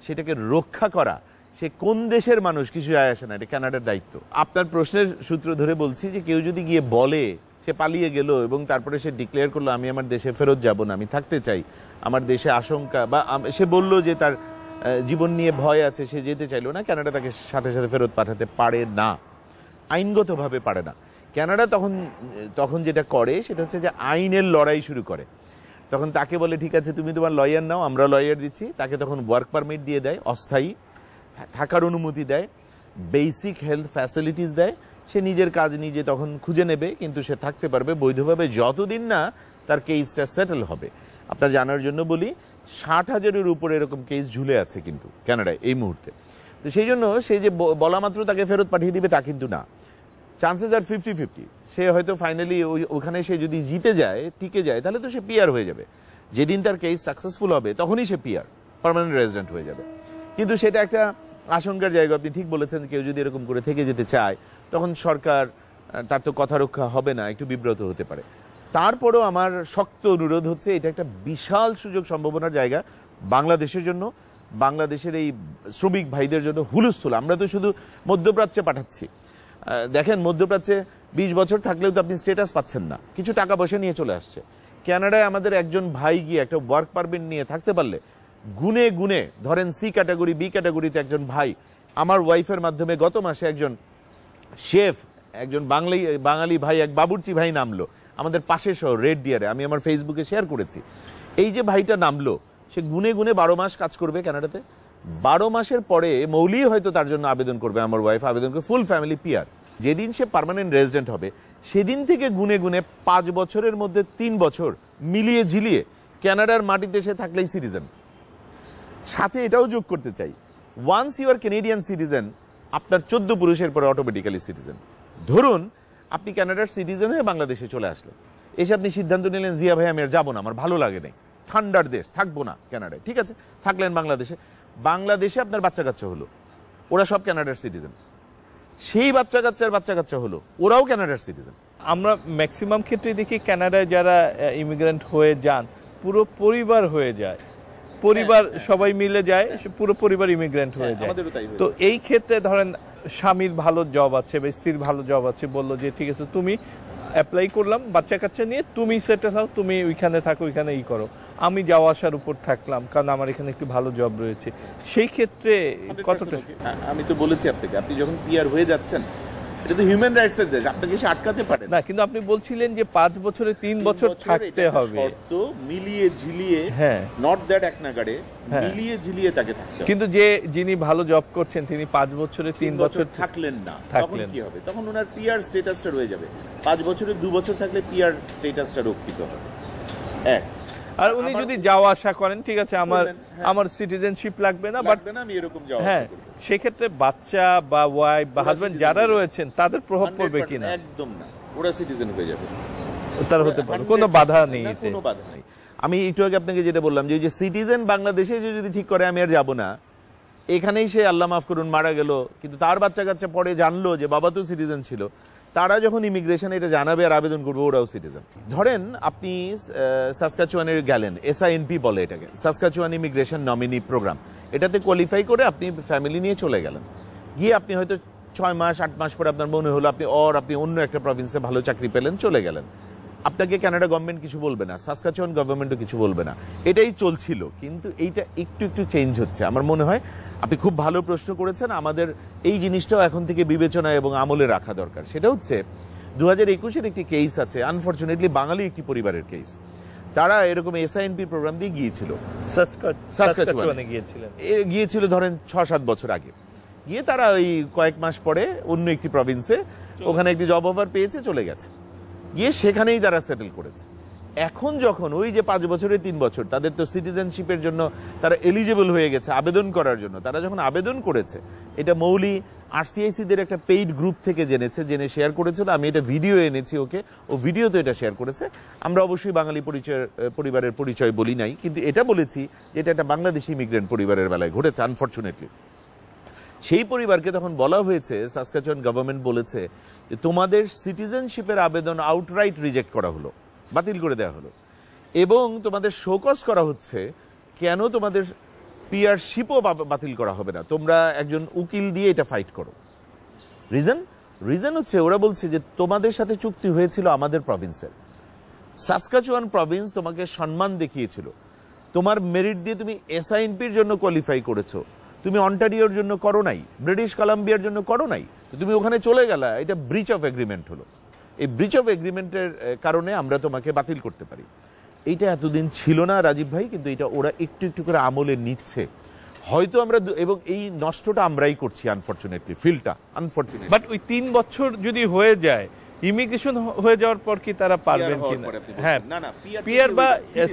সেটাকে রক্ষা করা, সে কোন দেশের মানুষ কিছু যায় আসে না, এটা কানাডার দায়িত্ব। আপনার প্রশ্নের সূত্র ধরে বলছি যে কেউ যদি গিয়ে বলে সে পালিয়ে গেল এবং তারপরে সে ডিক্লেয়ার করলো আমি আমার দেশে ফেরত যাব না, আমি থাকতে চাই, আমার দেশে আশঙ্কা, বা সে বলল যে তার জীবন নিয়ে ভয় আছে, সে যেতে চাইলো না, কানাডা তাকে সাথে সাথে ফেরত পাঠাতে পারে না, আইনগতভাবে পারে না। কানাডা তখন যেটা করে সেটা হচ্ছে যে আইনের লড়াই শুরু করে। তখন তাকে বলে ঠিক আছে তুমি তোমার লয়ার নাও, আমরা লয়ার দিচ্ছি। তাকে তখন ওয়ার্ক পারমিট দিয়ে দেয়, অস্থায়ী থাকার অনুমতি দেয়, বেসিক হেলথ ফ্যাসিলিটিস দেয়। সে নিজের কাজ নিজে তখন খুঁজে নেবে, কিন্তু সে থাকতে পারবে বৈধভাবে যতদিন না তার কেসটা সেটেল হবে। আপনার জানার জন্য বলি, 60,000-এর উপরে এরকম কেস ঝুলে আছে কিন্তু কানাডায় এই মুহূর্তে। তো সেই জন্য সে যে বলা মাত্র তাকে ফেরত পাঠিয়ে দিবে তা কিন্তু না, চান্সেস আর 50-50। সে হয়তো ফাইনালি ওখানে সে যদি জিতে যায়, টিকে যায়, তাহলে তো সে পিআর হয়ে যাবে। যেদিন তার কেস সাকসেসফুল হবে তখনই সে পিআর, পার্মানেন্ট রেজিডেন্ট হয়ে যাবে। কিন্তু সেটা একটা আশঙ্কার জায়গা। আপনি ঠিক বলেছেন, কেউ যদি এরকম করে থেকে যেতে চায় তখন সরকার, তার তো কথা রক্ষা হবে না, একটু বিব্রত হতে পারে। তারপরও আমার শক্ত অনুরোধ হচ্ছে, এটা একটা বিশাল সুযোগ সম্ভাবনার জায়গা বাংলাদেশের জন্য, বাংলাদেশের এই শ্রমিক ভাইদের জন্য হুলস্থুল। আমরা তো শুধু মধ্যপ্রাচ্যে পাঠাচ্ছি, দেখেন মধ্যপ্রাচ্যে 20 বছর থাকলেও তো আপনি স্ট্যাটাস পাচ্ছেন না, কিছু টাকা পয়সা নিয়ে চলে আসছে। কানাডায় আমাদের একজন ভাই গিয়ে একটা ওয়ার্ক পারমিট নিয়ে থাকতে পারলে গুনে গুনে, ধরেন সি ক্যাটাগরি, বি ক্যাটাগরিতে একজন ভাই, আমার ওয়াইফের মাধ্যমে গত মাসে একজন শেফ, একজন বাঙালি ভাই, এক বাবুর্চি ভাই নামলো আমাদের পাশের শহর রেড ডিয়ারে, আমি আমার ফেসবুকে শেয়ার করেছি। এই যে ভাইটা নামলো, সে গুনে গুনে 12 মাস কাজ করবে কানাডাতে, 12 মাসের পরে মৌলি হয়তো তার জন্য আবেদন করবে, আমার ওয়াইফ আবেদন করবে ফুল ফ্যামিলি পিআর। যেদিন সে পার্মানেন্ট রেজিডেন্ট হবে সেদিন থেকে গুনে গুনে 5 বছরের মধ্যে 3 বছর মিলিয়ে ঝিলিয়ে কানাডার মাটিতে সে থাকলেই সিটিজেন। সাথে এটাও যোগ করতে চাই, once you are Canadian citizen, আপনার 14 পুরুষের পরে অটোমেটিক্যালি সিটিজেন। ধরুন আপনি কানাডার সিটিজেন হয়ে বাংলাদেশে চলে আসলেন, এসে আপনি সিদ্ধান্ত নিলেন জিয়া ভাই আমি আর যাবো না, আমার ভালো লাগে নাই, ঠান্ডার দেশ, থাকবো না কানাডায়। ঠিক আছে, থাকলেন বাংলাদেশে। বাংলাদেশে আপনার বাচ্চা কাচ্চা হলো, ওরা সব কানাডার সিটিজেন। সেই বাচ্চা কাচ্চা হলো, ওরাও কানাডার সিটিজেন। আমরা ম্যাক্সিমাম ক্ষেত্রে দেখি কানাডায় যারা ইমিগ্রেন্ট হয়ে যান পুরো পরিবার হয়ে যায়, পরিবার সবাই মিলে যায়, পুরো পরিবার ইমিগ্রেন্ট হয়ে যায়। তো এই ক্ষেত্রে ধরেন স্বামীর ভালো জব আছে বা স্ত্রীর ভালো জব আছে, বললো যে ঠিক আছে তুমি অ্যাপ্লাই করলাম, বাচ্চা কাচ্চা নিয়ে তুমি সেটেল হও, তুমি ওইখানে থাকো, ওইখানে করো, আমি যাওয়া আসার উপর থাকলাম কারণ আমার এখানে একটি ভালো জব রয়েছে। সেই ক্ষেত্রে কতটা, আমি তো বলেছি আপনাকে, আপনি যখন পিআর হয়ে যাচ্ছেন, এটা তো হিউম্যান রাইটস এর দেশ, আপনাকে সে আটকাতে পারে না। কিন্তু আপনি বলছিলেন যে 5 বছরে 3 বছর থাকতে হবে, তো মিলিয়ে ঝিলিয়ে, হ্যাঁ, নট দ্যাট এক নাগাড়ে মিলিয়ে ঝিলিয়ে তাকে থাকতে হবে। কিন্তু যিনি ভালো জব করছেন তিনি 5 বছরে 3 বছর থাকলেন না, তখন কি হবে? তখন ওনার পিআর স্ট্যাটাসটা রয়ে যাবে। 5 বছরে 2 বছর থাকলে পিআর স্ট্যাটাসটা রক্ষিত হবে। এক, আর উনি যদি যাওয়া আসা করেন, ঠিক আছে আমার সিটিজেনশিপ লাগবে না, বাট আমি এরকম যাওয়া, হ্যাঁ, সেক্ষেত্রে বাচ্চা বা ওয়াইফ বা হাজবেন্ড যারা রয়েছেন তাদের প্রভাব পড়বে কিনা? একদম না, ওরা সিটিজেন হয়ে যাবে, তারা হতে পারে, কোনো বাধা নেই, কোনো বাধা নেই। আমি একটু আগে আপনাকে যেটা বললাম যে সিটিজেন বাংলাদেশে যদি ঠিক করে আমি আর যাব না, এখানেই সে আল্লাহ মাফ করুন মারা গেল, কিন্তু তার বাচ্চা কাচ্চা পরে জানলো যে বাবা তো সিটিজেন ছিল, তারা যখন ইমিগ্রেশনে এটা জানাবে আর আবেদন করবে, ওরাও সিটিজেন। ধরেন আপনি সাসকাচুয়ানের গেলেন, এসআইএনপি বলে এটাকে, সাসকাচুয়ান ইমিগ্রেশন নমিনি প্রোগ্রাম, এটাতে কোয়ালিফাই করে আপনি ফ্যামিলি নিয়ে চলে গেলেন, গিয়ে আপনি হয়তো 6 মাস 8 মাস পরে আপনার মনে হলো আপনি অন্য একটা প্রভিন্সে ভালো চাকরি পেলেন, চলে গেলেন। আপনাকে কানাডা গভর্নমেন্ট কিছু বলবে না, সাসকাচুয়ান গভর্নমেন্টও কিছু বলবে না, এটাই চলছিল। কিন্তু এইটা একটু চেঞ্জ হচ্ছে আমার মনে হয়। আপনি খুব ভালো প্রশ্ন করেছেন, আমাদের এই জিনিসটাও এখন থেকে বিবেচনা এবং আমলে রাখা দরকার। সেটা হচ্ছে 2021-এর একটি কেস আছে, আনফরচুনেটলি বাঙালি একটি পরিবারের কেস। তারা এরকম এসআইএনপি প্রোগ্রাম দিয়ে গিয়েছিল, সাসকাচুয়ানে গিয়েছিল ধরেন 6-7 বছর আগে। গিয়ে তারা ওই কয়েক মাস পরে অন্য একটি প্রভিন্সে ওখানে একটি জব অফার পেয়েছে, চলে গেছে, গিয়ে সেখানেই তারা সেটেল করেছে। এখন যখন ওই যে 5 বছরে 3 বছর, তাদের তো সিটিজেনশিপের জন্য তারা এলিজিবল হয়ে গেছে আবেদন করার জন্য। তারা যখন আবেদন করেছে, এটা মৌলি আরসিআইসিদের একটা পেইড গ্রুপ থেকে জেনে শেয়ার করেছিল। আমি এটা ভিডিও এনেছি ওকে, ও ভিডিওতে এটা শেয়ার করেছে। আমরা অবশ্যই বাঙালি পরিবারের পরিচয় বলি নাই, কিন্তু এটা বলেছি যে এটা একটা বাংলাদেশি ইমিগ্রেন্ট পরিবারের বেলায় ঘটেছে আনফরচুনেটলি। সেই পরিবারকে তখন বলা হয়েছে, সাসকাচুয়ান গভর্নমেন্ট বলেছে যে তোমাদের সিটিজেনশিপের আবেদন আউটরাইট রিজেক্ট করা হলো, বাতিল করে দেওয়া হলো, এবং তোমাদের শোকজ করা হচ্ছে কেন তোমাদের পিআরশিপও বাতিল করা হবে না, তোমরা একজন উকিল দিয়ে এটা ফাইট করো। রিজন হচ্ছে ওরা বলছে যে তোমাদের সাথে চুক্তি হয়েছিল আমাদের প্রভিন্সের, সাসকাচুয়ান প্রভিন্স তোমাকে সম্মান দেখিয়েছিল, তোমার মেরিট দিয়ে তুমি এসআইএনপির জন্য কোয়ালিফাই করেছো, তুমি অন্টারিওর জন্য করো নাই, ব্রিটিশ কলাম্বিয়ার জন্য করো নাই, তুমি ওখানে চলে গেলা, এটা ব্রিচ অফ এগ্রিমেন্ট হলো। এই ব্রিচ অফ এগ্রিমেন্টের কারণে আমরা তোমাকে বাতিল করতে পারি। এইটা এতদিন ছিল না রাজীব ভাই, কিন্তু এটা ওরা একটু করে আমলে নিচ্ছে হয়তো। আমরা এবং এই নষ্টটা আমরাই করছি আনফরচুনেটলি, ফিলটা আনফরচুনেটলি। বাট ওই 3 বছর যদি হয়ে যায়, ইমিগ্রেশন হয়ে যাওয়ার পর কি তারা পারবেন কিনা? হ্যাঁ, পিআর বা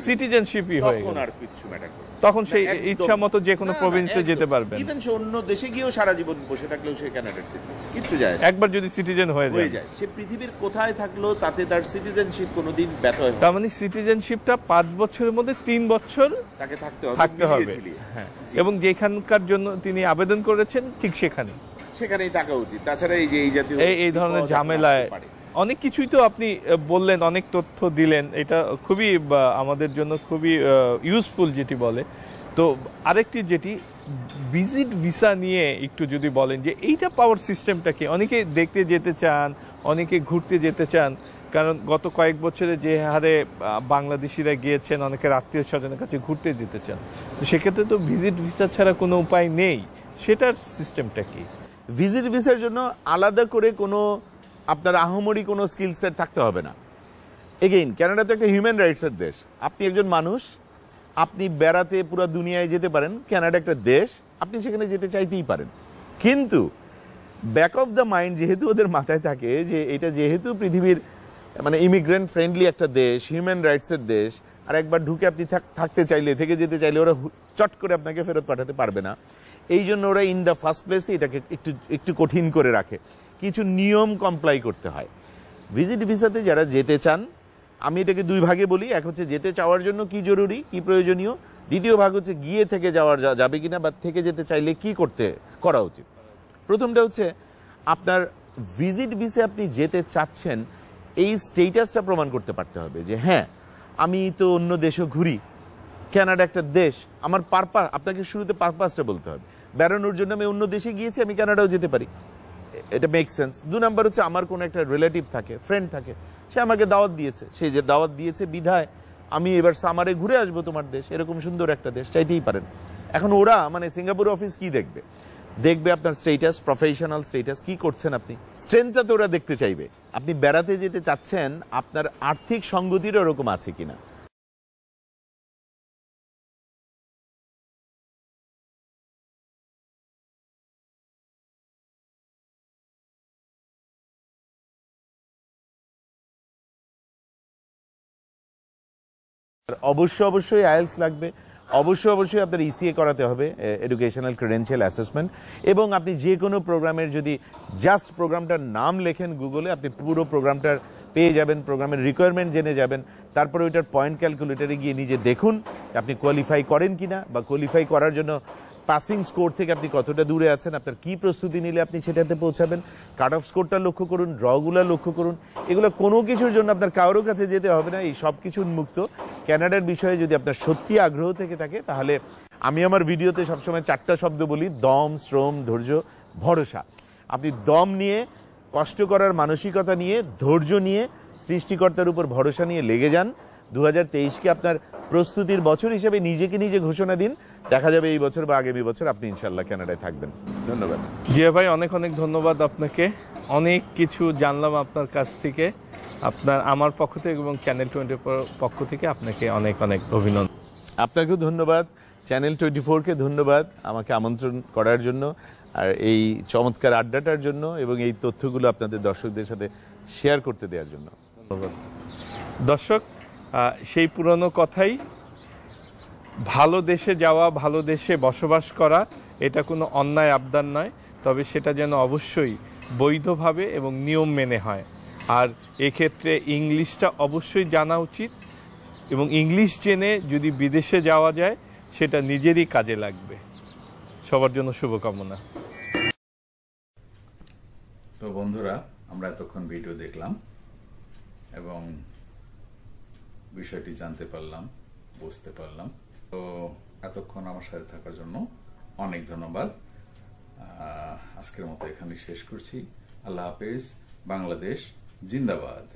সিটিজেনশিপই হয়ে গেল, আর কিছু ম্যাটার করে, তখন সেই ইচ্ছা মতো যে কোনো প্রভিন্সে যেতে পারবেন। ইভেন সে অন্য দেশে গিয়েও সারা জীবন বসে থাকলেও সে কানাডার সিটিজেন, কিচ্ছু যায় না। একবার যদি সিটিজেন হয়ে যায়, সে পৃথিবীর কোথায় থাকলো তাতে তার সিটিজেনশিপ কোনোদিন ব্যর্থ হয় না। তার মানে সিটিজেনশিপটা 5 বছরের মধ্যে 3 বছর তাকে থাকতে হবে, হ্যাঁ, এবং যেখানকার জন্য তিনি আবেদন করেছেন ঠিক সেখানেই থাকা উচিত। তাছাড়া এই ধরনের ঝামেলায় অনেক কিছুই তো আপনি বললেন, অনেক তথ্য দিলেন, এটা খুবই আমাদের জন্য খুবই ইউজফুল যেটি বলে। তো আরেকটি যেটি ভিজিট ভিসা নিয়ে একটু যদি বলেন যে এইটা পাওয়ার সিস্টেমটা কি? অনেকে দেখতে যেতে চান, অনেকে ঘুরতে যেতে চান, কারণ গত কয়েক বছরে যে হারে বাংলাদেশিরা গিয়েছেন, অনেকের আত্মীয় স্বজনের কাছে ঘুরতে যেতে চান, তো সেক্ষেত্রে তো ভিজিট ভিসা ছাড়া কোনো উপায় নেই। সেটার সিস্টেমটা কি? ভিজিট ভিসার জন্য আলাদা করে কোনো আপনার আহমরি কোনো স্কিল সেট থাকতে হবে না। এগেইন, কানাডা তো একটা হিউম্যান রাইটস এর দেশ। আপনি একজন মানুষ, আপনি বেড়াতে পুরো দুনিয়ায় যেতে পারেন, কানাডা একটা দেশ, আপনি সেখানে যেতে চাইতেই পারেন। কিন্তু ব্যাক অফ দ্য মাইন্ড যেহেতু ওদের মাথায় থাকে যে এটা যেহেতু পৃথিবীর মানে ইমিগ্রেন্ট ফ্রেন্ডলি একটা দেশ, হিউম্যান রাইটস এর দেশ, আর একবার ঢুকে আপনি থাকতে চাইলে, থেকে যেতে চাইলে ওরা চট করে আপনাকে ফেরত পাঠাতে পারবে না। এই জন্য ওরা ইন দ্য ফার্স্ট প্লেসে এটাকে একটু কঠিন করে রাখে, কিছু নিয়ম কমপ্লাই করতে হয়। ভিজিট ভিসাতে যারা যেতে চান, আমি এটাকে দুই ভাগে বলি, এক হচ্ছে যেতে চাওয়ার জন্য কি জরুরি, কি প্রয়োজনীয়, দ্বিতীয় ভাগ হচ্ছে গিয়ে থেকে যাবে কিনা বা থেকে যেতে চাইলে কি করা উচিত। প্রথমটা হচ্ছে আপনার ভিজিট ভিসে আপনি যেতে চাচ্ছেন, এই স্টেটাসটা প্রমাণ করতে পারতে হবে যে হ্যাঁ আমি তো অন্য দেশও ঘুরি, কানাডা একটা দেশ, আমার পারপাস, আপনাকে শুরুতে পারপাসটা বলতে হবে। বেড়ানোর জন্য আমি অন্য দেশে গিয়েছি, আমি কানাডাও যেতে পারি, এটা মেক সেন্স। 2 নাম্বার হচ্ছে আমার কোনো একটা রিলেটিভ থাকে, ফ্রেন্ড থাকে, সে আমাকে দাওয়াত দিয়েছে, সে যে দাওয়াত দিয়েছে বিধায় আমি এবার সামারে ঘুরে আসবো তোমার দেশ, এরকম সুন্দর একটা দেশ, চাইতেই পারেন। এখন ওরা মানে সিঙ্গাপুর অফিস কি দেখবে আপনার স্টেটাস, প্রফেশনাল স্টেটাস, কি করছেন আপনি, স্ট্রেংথটা তো ওরা দেখতে চাইবে। আপনি বেড়াতে যেতে চাচ্ছেন, আপনার আর্থিক সঙ্গতির ওরকম আছে কিনা। অবশ্যই আইএলটিএস লাগবে, অবশ্যই আপনার ইসিএ করাতে হবে, এডুকেশনাল ক্রেডেনশিয়াল অ্যাসেসমেন্ট। এবং আপনি যে কোনো প্রোগ্রামের যদি জাস্ট প্রোগ্রামটার নাম লেখেন গুগলে, আপনি পুরো প্রোগ্রামটার পেয়ে যাবেন, প্রোগ্রামের রিকোয়ারমেন্ট জেনে যাবেন। তারপরে ওইটার পয়েন্ট ক্যালকুলেটরে গিয়ে নিজে দেখুন আপনি কোয়ালিফাই করেন কিনা, বা কোয়ালিফাই করার জন্য পাসিং স্কোর থেকে আপনি কতটা দূরে আছেন, আপনার কি প্রস্তুতি নিলে আপনি সেটাতে পৌঁছাবেন। কাট অফ স্কোরটা লক্ষ্য করুন, ড্রগুলা লক্ষ্য করুন। এগুলো কোনো কিছুর জন্য আপনার কারোর কাছে যেতে হবে না, এই সব কিছু উন্মুক্ত। কানাডার বিষয়ে যদি আপনার সত্যি আগ্রহ থেকে থাকে, তাহলে আমি আমার ভিডিওতে সবসময় 4টা শব্দ বলি: দম, শ্রম, ধৈর্য, ভরসা। আপনি দম নিয়ে, কষ্ট করার মানসিকতা নিয়ে, ধৈর্য নিয়ে, সৃষ্টিকর্তার উপর ভরসা নিয়ে লেগে যান। 2023কে আপনার প্রস্তুতির বছর হিসেবে নিজেকে নিজে ঘোষণা দিন। দেখা যাবে এই বছর বা আগামী বছর আপনি ইনশাল্লাহ কানাডায় থাকবেন। ধন্যবাদ জিয়া ভাই, অনেক ধন্যবাদ আপনাকে। অনেক কিছু জানলাম আপনার কাছ থেকে। আমার পক্ষ থেকে এবং চ্যানেল 24 পক্ষ থেকে আপনাকে অনেক অভিনন্দন। আপনাকেও ধন্যবাদ, চ্যানেল 24কে ধন্যবাদ আমাকে আমন্ত্রণ করার জন্য, আর এই চমৎকার আড্ডাটার জন্য, এবং এই তথ্যগুলো আপনাদের দর্শকদের সাথে শেয়ার করতে দেওয়ার জন্য ধন্যবাদ। দর্শক, সেই পুরনো কথাই, ভালো দেশে যাওয়া, ভালো দেশে বসবাস করা, এটা কোনো অন্যায় আবদার নয়, তবে সেটা যেন অবশ্যই বৈধভাবে এবং নিয়ম মেনে হয়। আর এক্ষেত্রে ইংলিশটা অবশ্যই জানা উচিত, এবং ইংলিশ জেনে যদি বিদেশে যাওয়া যায় সেটা নিজেরই কাজে লাগবে। সবার জন্য শুভকামনা। তো বন্ধুরা, আমরা এতক্ষণ ভিডিও দেখলাম এবং বিষয়টি জানতে পারলাম, বুঝতে পারলাম। তো এতক্ষণ আমার সাথে থাকার জন্য অনেক ধন্যবাদ। আজকের মতো এখানে শেষ করছি। আল্লাহ হাফেজ। বাংলাদেশ জিন্দাবাদ।